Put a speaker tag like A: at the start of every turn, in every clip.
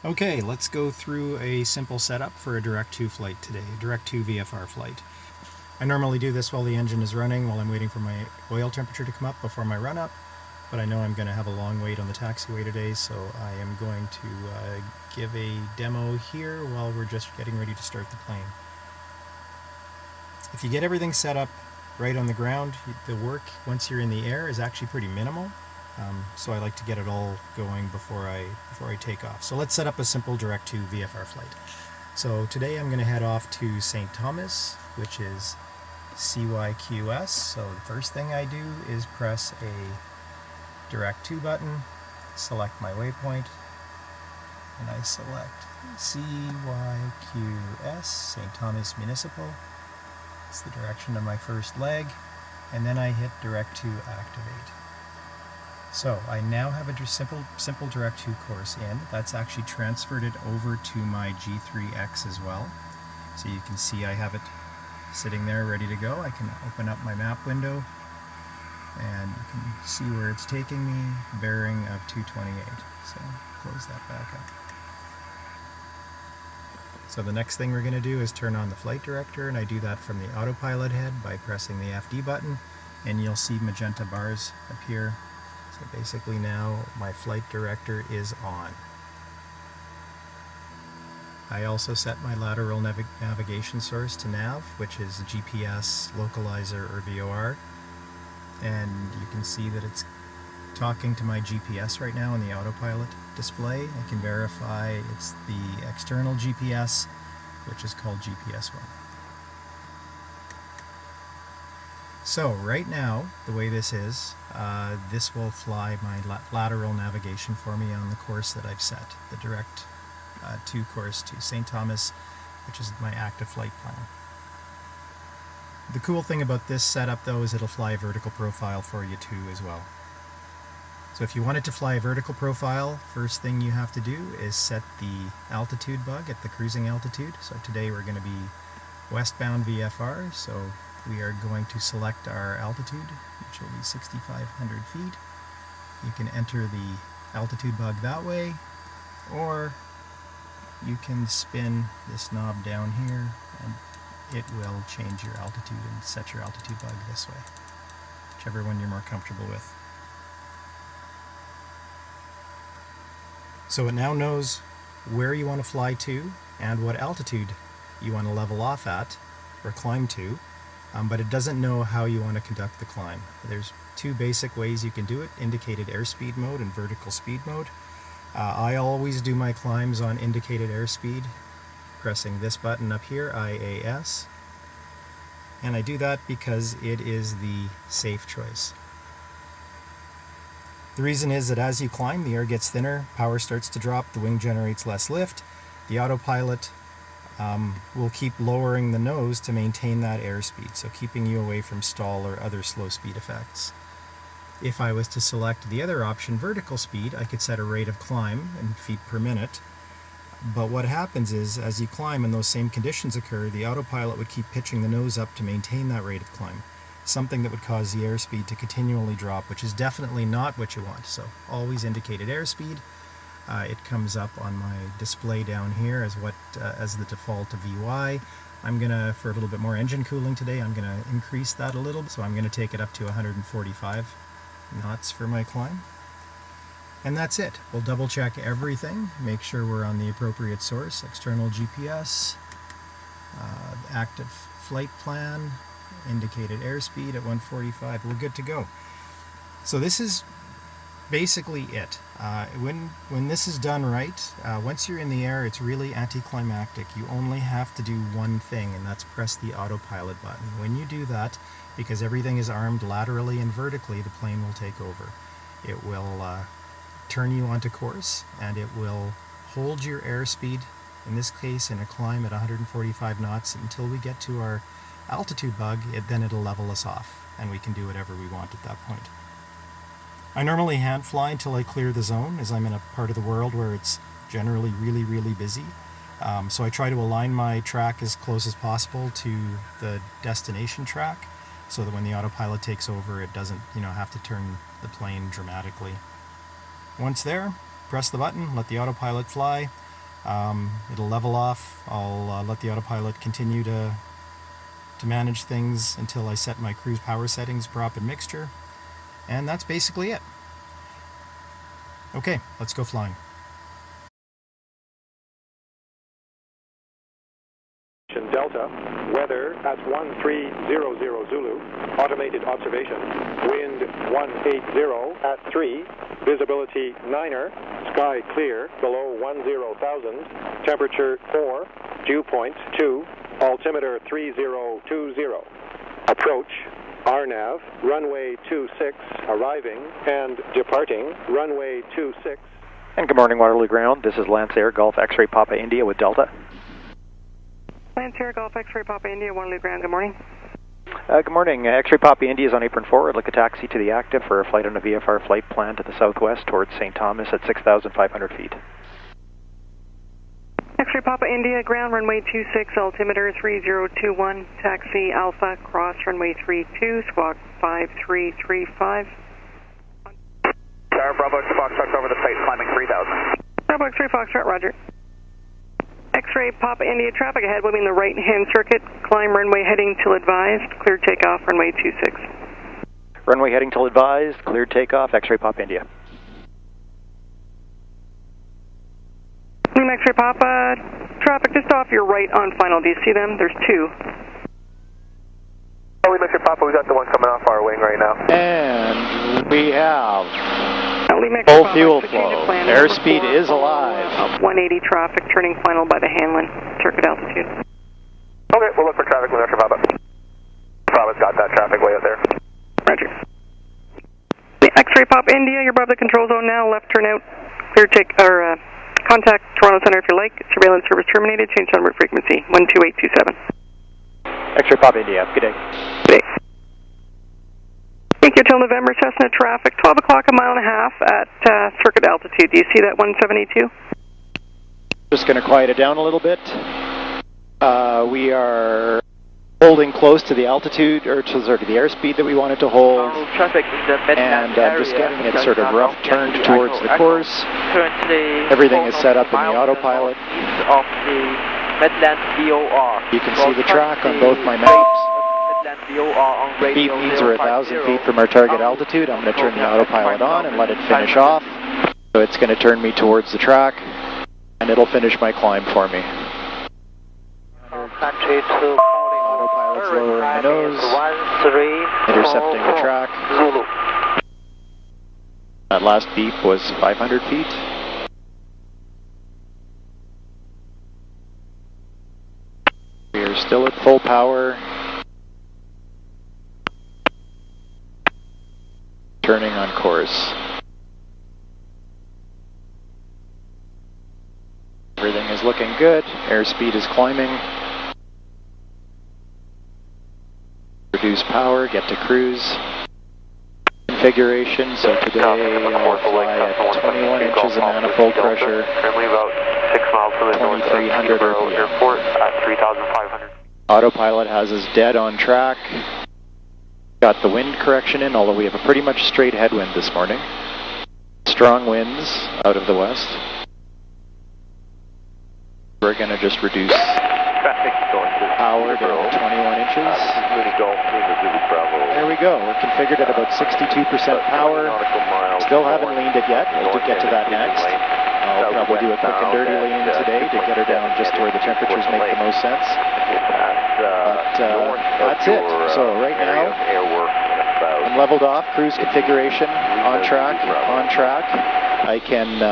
A: Okay, let's go through a simple setup for a DirectTo flight today, a DirectTo VFR flight. I normally do this while the engine is running, while I'm waiting for my oil temperature to come up before my run up, but I know I'm going to have a long wait on the taxiway today, so I am going to give a demo here while we're just getting ready to start the plane. If you get everything set up right on the ground, the work once you're in the air is actually pretty minimal. So I like to get it all going before I take off. So let's set up a simple DirectTo VFR flight. So today I'm going to head off to St. Thomas, which is CYQS. So the first thing I do is press a DirectTo button, select my waypoint, and I select CYQS, St. Thomas Municipal. It's the direction of my first leg, and then I hit DirectTo activate. So I now have a simple DirectTo course in. That's actually transferred it over to my G3X as well. So you can see I have it sitting there ready to go. I can open up my map window and you can see where it's taking me, bearing of 228. So close that back up. So the next thing we're going to do is turn on the flight director, and I do that from the autopilot head by pressing the FD button, and you'll see magenta bars appear. So basically now my flight director is on. I also set my lateral navigation source to nav, which is GPS, localizer, or VOR. And you can see that it's talking to my GPS right now on the autopilot display. I can verify it's the external GPS, which is called GPS1. So right now, the way this is, this will fly my lateral navigation for me on the course that I've set, the DirectTo course to St. Thomas, which is my active flight plan. The cool thing about this setup though is it'll fly a vertical profile for you too as well. So if you want it to fly a vertical profile, first thing you have to do is set the altitude bug at the cruising altitude. So today we're going to be westbound VFR, so we are going to select our altitude, which will be 6,500 feet. You can enter the altitude bug that way, or you can spin this knob down here and it will change your altitude and set your altitude bug this way, whichever one you're more comfortable with. So it now knows where you want to fly to and what altitude you want to level off at or climb to. But it doesn't know how you want to conduct the climb. There's two basic ways you can do it, indicated airspeed mode and vertical speed mode. I always do my climbs on indicated airspeed, pressing this button up here, IAS. And I do that because it is the safe choice. The reason is that as you climb, the air gets thinner, power starts to drop, the wing generates less lift, the autopilot will keep lowering the nose to maintain that airspeed, so keeping you away from stall or other slow speed effects. If I was to select the other option, vertical speed, I could set a rate of climb in feet per minute. But what happens is, as you climb and those same conditions occur, the autopilot would keep pitching the nose up to maintain that rate of climb, something that would cause the airspeed to continually drop, which is definitely not what you want. So always indicated airspeed. It comes up on my display down here as the default VY. I'm gonna, for a little bit more engine cooling today, I'm gonna increase that a little, so I'm gonna take it up to 145 knots for my climb. And that's it. We'll double check everything, make sure we're on the appropriate source, external GPS, active flight plan, indicated airspeed at 145. We're good to go. So this is basically it. When this is done right, once you're in the air, it's really anticlimactic. You only have to do one thing, and that's press the autopilot button. When you do that, because everything is armed laterally and vertically, the plane will take over. It will turn you onto course, and it will hold your airspeed, in this case in a climb at 145 knots, until we get to our altitude bug. Then it'll level us off, and we can do whatever we want at that point. I normally hand fly until I clear the zone, as I'm in a part of the world where it's generally really, really busy. So I try to align my track as close as possible to the destination track, so that when the autopilot takes over, it doesn't, have to turn the plane dramatically. Once there, press the button, let the autopilot fly. It'll level off. I'll let the autopilot continue to manage things until I set my cruise power settings, prop and mixture. And that's basically it. Okay, let's go flying.
B: Delta, weather at 1300 Zulu, automated observation, wind 180 at 3, visibility 9er, sky clear, below 10,000, temperature 4, dew point 2, altimeter 3020, approach, RNAV, runway 26, arriving and departing, runway 26.
C: And good morning, Waterloo Ground. This is Lance Air, Golf X-Ray Papa India with Delta.
D: Lance Air, Golf X-Ray Papa India, Waterloo Ground. Good morning.
C: Good morning. X-Ray Papa India is on apron 4. I'd like a taxi to the active for a flight on a VFR flight plan to the southwest towards St. Thomas at 6,500 feet.
D: X-Ray Papa India, ground runway 26, altimeter 3021, taxi Alpha, cross runway 32, squawk 5335.
E: Tower Bravo Foxtrot over the site, climbing 3,000.
D: Bravo X-Ray Foxtrot, roger. X-Ray Papa India, traffic ahead, moving the right-hand circuit, climb runway heading till advised, cleared takeoff, runway 26.
C: Runway heading till advised, cleared takeoff, X-Ray Papa India.
D: X-Ray Papa, traffic just off your right on final. Do you see them? There's two.
E: Oh, we X-Ray Papa, we got the one coming off our wing right now.
C: And we have
D: full
C: full fuel flow. Airspeed is alive.
D: 180 traffic, turning final by the Hanlon, circuit altitude.
E: Okay, we'll look for traffic with X-Ray Papa. Papa's got that traffic way up there.
D: Roger. The X-Ray Pop India, you're above the control zone now, left turn out, clear take, or contact Toronto Center if you like. Surveillance service terminated, change on route frequency, 12827.
C: X-Ray Pop India, good day.
D: Good day. Thank you till November, Cessna traffic, 12 o'clock, a mile and a half at circuit altitude. Do you see that 172?
C: Just going to quiet it down a little bit. We are holding close to the altitude, or to the airspeed that we wanted to hold.
E: Traffic in the Midland
C: and just getting it sort of rough turned towards the course.
E: Currently,
C: everything is set up in the autopilot.
E: East of the Midland VOR.
C: You can see the track on both my maps.
E: On
C: Speed means we're 1,000 feet from our target altitude. I'm going to turn the autopilot on and let it finish off. So it's going to turn me towards the track, and it'll finish my climb for me. Autopilot's lowering the nose, intercepting the track. That last beep was 500 feet. We are still at full power. Turning on course. Everything is looking good. Airspeed is climbing. Reduce power, get to cruise. Configuration, so today I'll fly at 21 inches of manifold pressure, 2,300 RPM.
E: At 3,500.
C: Autopilot has us dead on track. Got the wind correction in, although we have a pretty much straight headwind this morning. Strong winds out of the west. We're going to just reduce power down to 21 inches. There we go. We're configured at about 62% power. Still haven't leaned it yet. We'll get to that next. I'll probably do a quick and dirty lean today to get her down just to where the temperatures make the most sense. But that's it. So right now, I'm leveled off, cruise configuration, on track. I can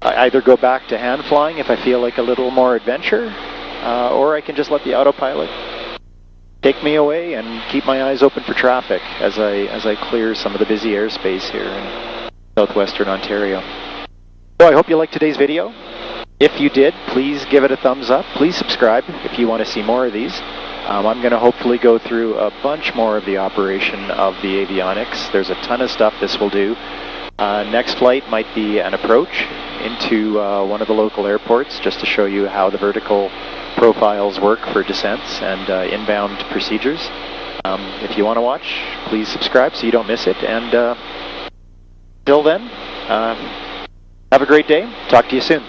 C: either go back to hand flying if I feel like a little more adventure, or I can just let the autopilot take me away and keep my eyes open for traffic as I clear some of the busy airspace here in southwestern Ontario. So I hope you liked today's video. If you did, please give it a thumbs up. Please subscribe if you want to see more of these. I'm going to hopefully go through a bunch more of the operation of the avionics. There's a ton of stuff this will do. Next flight might be an approach into one of the local airports, just to show you how the vertical profiles work for descents and inbound procedures. If you want to watch, please subscribe so you don't miss it. And till then, have a great day. Talk to you soon.